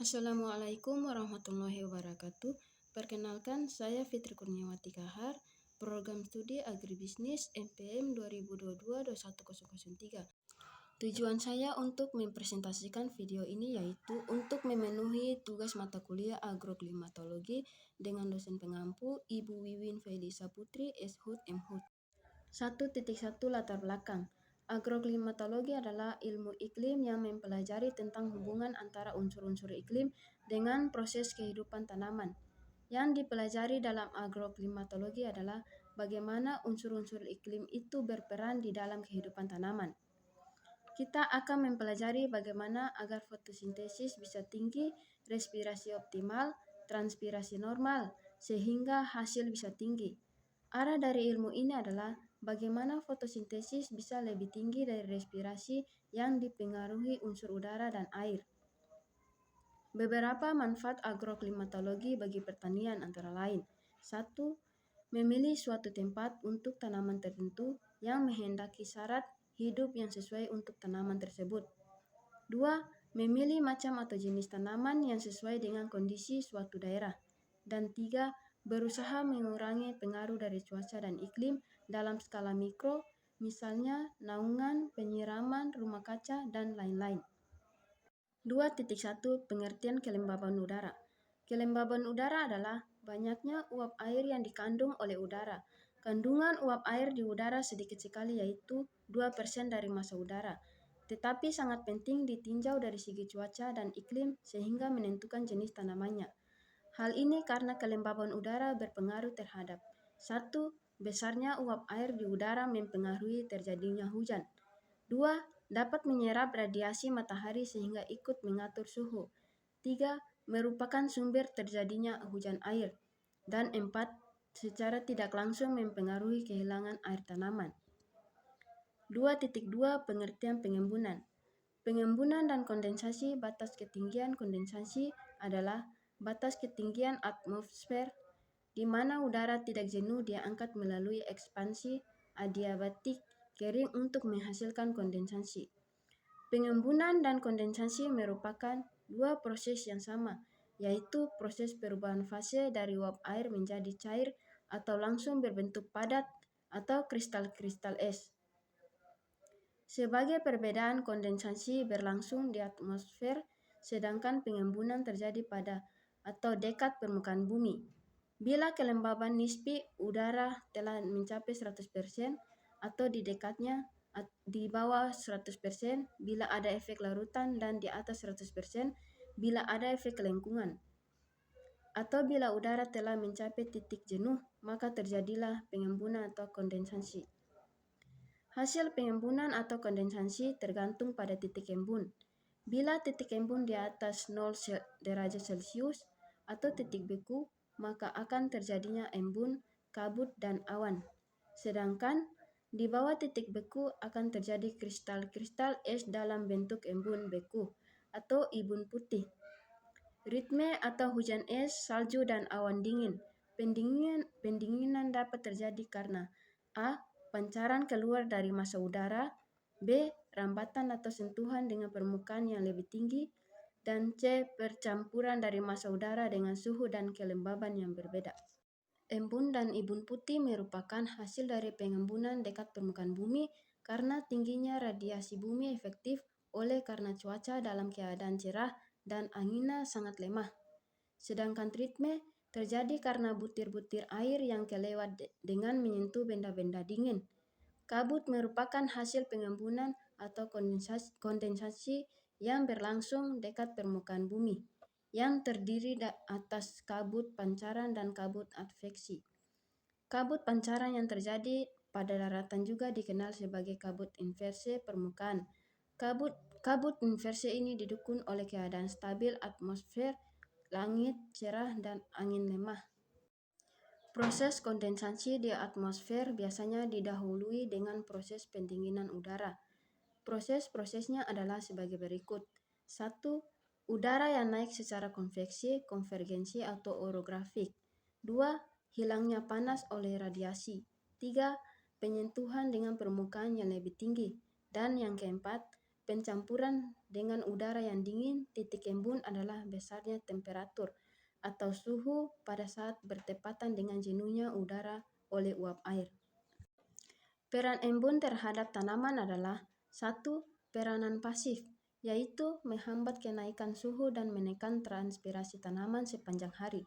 Assalamualaikum warahmatullahi wabarakatuh. Perkenalkan, saya Fitri Kurniawati Kahar, Program Studi Agribisnis MPM 2022-21003. Tujuan saya untuk mempresentasikan video ini yaitu untuk memenuhi tugas mata kuliah agroklimatologi dengan dosen pengampu Ibu Wiwin Felisa Putri, SHUT MHUT. 1.1 Latar belakang. Agroklimatologi adalah ilmu iklim yang mempelajari tentang hubungan antara unsur-unsur iklim dengan proses kehidupan tanaman. Yang dipelajari dalam agroklimatologi adalah bagaimana unsur-unsur iklim itu berperan di dalam kehidupan tanaman. Kita akan mempelajari bagaimana agar fotosintesis bisa tinggi, respirasi optimal, transpirasi normal, sehingga hasil bisa tinggi. Arah dari ilmu ini adalah bagaimana fotosintesis bisa lebih tinggi dari respirasi yang dipengaruhi unsur udara dan air. Beberapa manfaat agroklimatologi bagi pertanian antara lain: 1. Memilih suatu tempat untuk tanaman tertentu yang menghendaki syarat hidup yang sesuai untuk tanaman tersebut. 2. Memilih macam atau jenis tanaman yang sesuai dengan kondisi suatu daerah. Dan 3. Berusaha mengurangi pengaruh dari cuaca dan iklim dalam skala mikro, misalnya naungan, penyiraman, rumah kaca, dan lain-lain. 2.1 Pengertian kelembaban udara. Kelembaban udara adalah banyaknya uap air yang dikandung oleh udara. Kandungan uap air di udara sedikit sekali, yaitu 2% dari massa udara, tetapi sangat penting ditinjau dari segi cuaca dan iklim sehingga menentukan jenis tanamannya. Hal ini karena kelembaban udara berpengaruh terhadap 1. Besarnya uap air di udara mempengaruhi terjadinya hujan. 2. Dapat menyerap radiasi matahari sehingga ikut mengatur suhu. 3. Merupakan sumber terjadinya hujan air. Dan 4. Secara tidak langsung mempengaruhi kehilangan air tanaman. 2.2 Pengertian pengembunan. Pengembunan dan kondensasi. Batas ketinggian kondensasi adalah batas ketinggian atmosfer di mana udara tidak jenuh diangkat melalui ekspansi adiabatik kering untuk menghasilkan kondensasi. Pengembunan dan kondensasi merupakan dua proses yang sama, yaitu proses perubahan fase dari uap air menjadi cair atau langsung berbentuk padat atau kristal-kristal es. Sebagai perbedaan, kondensasi berlangsung di atmosfer, sedangkan pengembunan terjadi pada atau dekat permukaan bumi. Bila kelembaban nisbi udara telah mencapai 100% atau di dekatnya di bawah 100% bila ada efek larutan dan di atas 100% bila ada efek kelengkungan. Atau bila udara telah mencapai titik jenuh, maka terjadilah pengembunan atau kondensasi. Hasil pengembunan atau kondensasi tergantung pada titik embun. Bila titik embun di atas 0 derajat Celcius atau titik beku, maka akan terjadinya embun, kabut, dan awan. Sedangkan di bawah titik beku akan terjadi kristal-kristal es dalam bentuk embun beku atau embun putih. Ritme atau hujan es, salju, dan awan dingin. Pendinginan dapat terjadi karena A. Pancaran keluar dari massa udara, B. Rambatan atau sentuhan dengan permukaan yang lebih tinggi, dan C. Percampuran dari massa udara dengan suhu dan kelembaban yang berbeda. Embun dan embun putih merupakan hasil dari pengembunan dekat permukaan bumi karena tingginya radiasi bumi efektif oleh karena cuaca dalam keadaan cerah dan anginnya sangat lemah. Sedangkan ritme terjadi karena butir-butir air yang kelewat dengan menyentuh benda-benda dingin. Kabut merupakan hasil pengembunan atau kondensasi yang berlangsung dekat permukaan bumi, yang terdiri atas kabut pancaran dan kabut adveksi. Kabut pancaran yang terjadi pada daratan juga dikenal sebagai kabut inverse permukaan. Kabut inverse ini didukung oleh keadaan stabil atmosfer, langit cerah, dan angin lemah. Proses kondensasi di atmosfer biasanya didahului dengan proses pendinginan udara. Proses-prosesnya adalah sebagai berikut. 1. Udara yang naik secara konveksi, konvergensi, atau orografik. 2. Hilangnya panas oleh radiasi. 3. Penyentuhan dengan permukaan yang lebih tinggi. Dan yang keempat, pencampuran dengan udara yang dingin, titik embun adalah besarnya temperatur atau suhu pada saat bertepatan dengan jenuhnya udara oleh uap air. Peran embun terhadap tanaman adalah 1. Peranan pasif, yaitu menghambat kenaikan suhu dan menekan transpirasi tanaman sepanjang hari.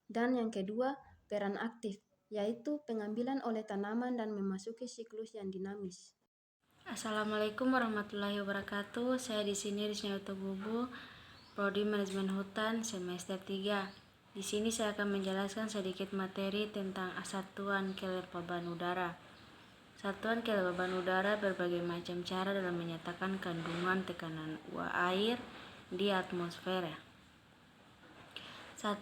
Dan yang kedua, peran aktif, yaitu pengambilan oleh tanaman dan memasuki siklus yang dinamis. Assalamualaikum warahmatullahi wabarakatuh. Saya di sini Risna Utobubu, Prodi Manajemen Hutan semester 3. Di sini saya akan menjelaskan sedikit materi tentang satuan kelembaban udara. Satuan kelembaban udara berbagai macam cara dalam menyatakan kandungan tekanan uap air di atmosfer. 1.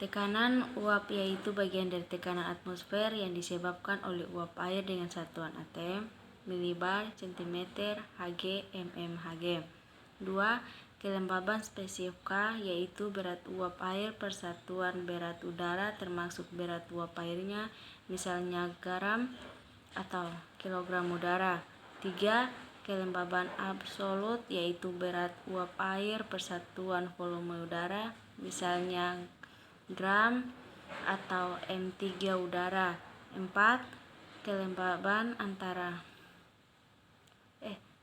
Tekanan uap yaitu bagian dari tekanan atmosfer yang disebabkan oleh uap air dengan satuan atm, milibar, centimeter, Hg, mmHg. 2. Kelembaban spesifika yaitu berat uap air per satuan berat udara termasuk berat uap airnya, misalnya gram atau kilogram udara. 3. Kelembaban absolut yaitu berat uap air per satuan volume udara, misalnya gram atau M3 udara. 4.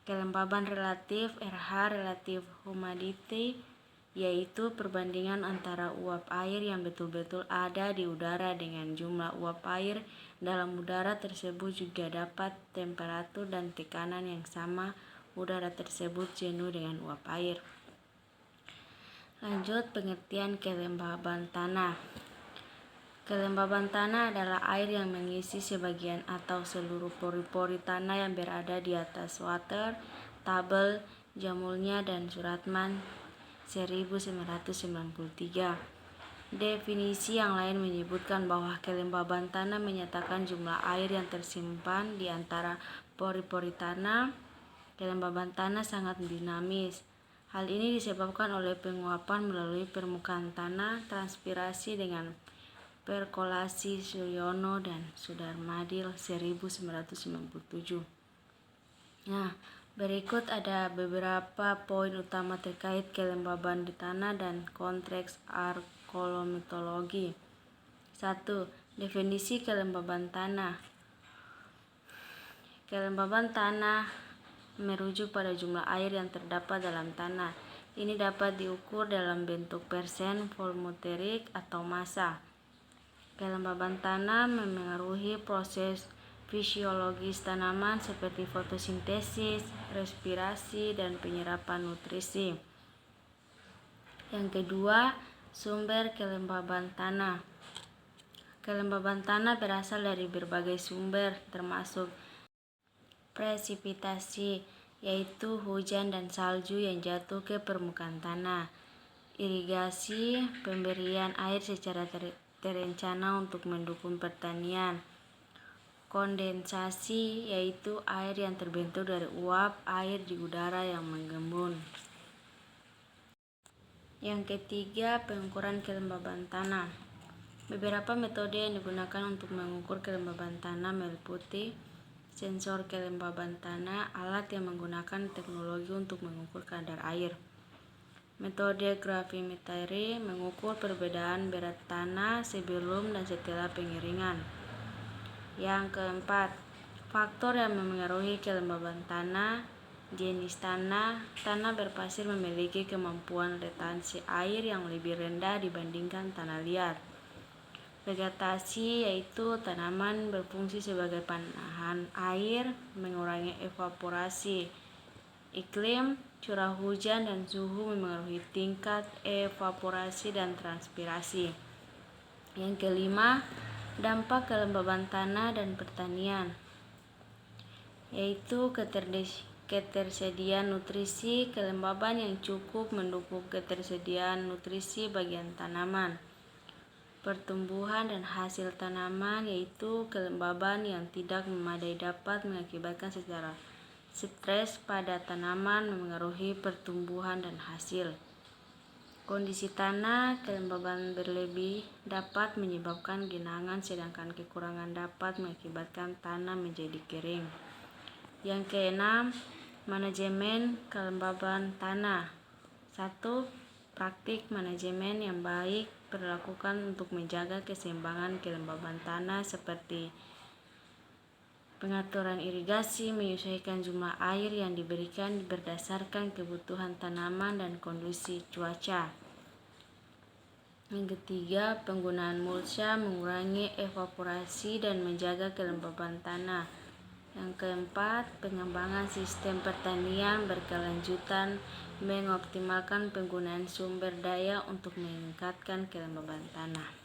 Kelembaban relatif RH relatif humidity yaitu perbandingan antara uap air yang betul-betul ada di udara dengan jumlah uap air dalam udara tersebut. Juga dapat temperatur dan tekanan yang sama udara tersebut jenuh dengan uap air. Lanjut pengertian kelembaban tanah. Kelembaban tanah adalah air yang mengisi sebagian atau seluruh pori-pori tanah yang berada di atas water table Jamulnya dan Suratman 1993. Definisi yang lain menyebutkan bahwa kelembaban tanah menyatakan jumlah air yang tersimpan di antara pori-pori tanah. Kelembaban tanah sangat dinamis. Hal ini disebabkan oleh penguapan melalui permukaan tanah, transpirasi dengan perkolasi Suryono dan Sudarmadil 1997. Nah, berikut ada beberapa poin utama terkait kelembaban di tanah dan konteks arkolomitologi. 1. Definisi kelembaban tanah. Kelembaban tanah merujuk pada jumlah air yang terdapat dalam tanah. Ini dapat diukur dalam bentuk persen volumetrik atau massa. Kelembaban tanah memengaruhi proses fisiologis tanaman seperti fotosintesis, respirasi, dan penyerapan nutrisi. Yang kedua, sumber kelembaban tanah. Kelembaban tanah berasal dari berbagai sumber termasuk presipitasi, yaitu hujan dan salju yang jatuh ke permukaan tanah, irigasi, pemberian air secara terencana untuk mendukung pertanian, kondensasi, yaitu air yang terbentuk dari uap air di udara yang mengembun. Yang ketiga, pengukuran kelembaban tanah. Beberapa metode yang digunakan untuk mengukur kelembaban tanah meliputi sensor kelembaban tanah, alat yang menggunakan teknologi untuk mengukur kadar air. Metode gravimetri mengukur perbedaan berat tanah sebelum dan setelah pengeringan. Yang keempat, faktor yang memengaruhi kelembaban tanah. Jenis tanah. Tanah berpasir memiliki kemampuan retensi air yang lebih rendah dibandingkan tanah liat. Vegetasi yaitu tanaman berfungsi sebagai penahan air, mengurangi evaporasi. Iklim, curah hujan, dan suhu memengaruhi tingkat evaporasi dan transpirasi. Yang kelima, dampak kelembaban tanah dan pertanian, yaitu ketersediaan nutrisi. Kelembaban yang cukup mendukung ketersediaan nutrisi bagian tanaman. Pertumbuhan dan hasil tanaman, yaitu kelembaban yang tidak memadai dapat mengakibatkan secara stres pada tanaman, memengaruhi pertumbuhan dan hasil. Kondisi tanah, kelembaban berlebih dapat menyebabkan genangan, sedangkan kekurangan dapat mengakibatkan tanah menjadi kering. Yang keenam, Manajemen kelembaban tanah. 1. Praktik manajemen yang baik dilakukan untuk menjaga keseimbangan kelembaban tanah seperti pengaturan irigasi, menyesuaikan jumlah air yang diberikan berdasarkan kebutuhan tanaman dan kondisi cuaca. Yang ketiga, penggunaan mulsa mengurangi evaporasi dan menjaga kelembaban tanah. Yang keempat, pengembangan sistem pertanian berkelanjutan mengoptimalkan penggunaan sumber daya untuk meningkatkan kelembaban tanah.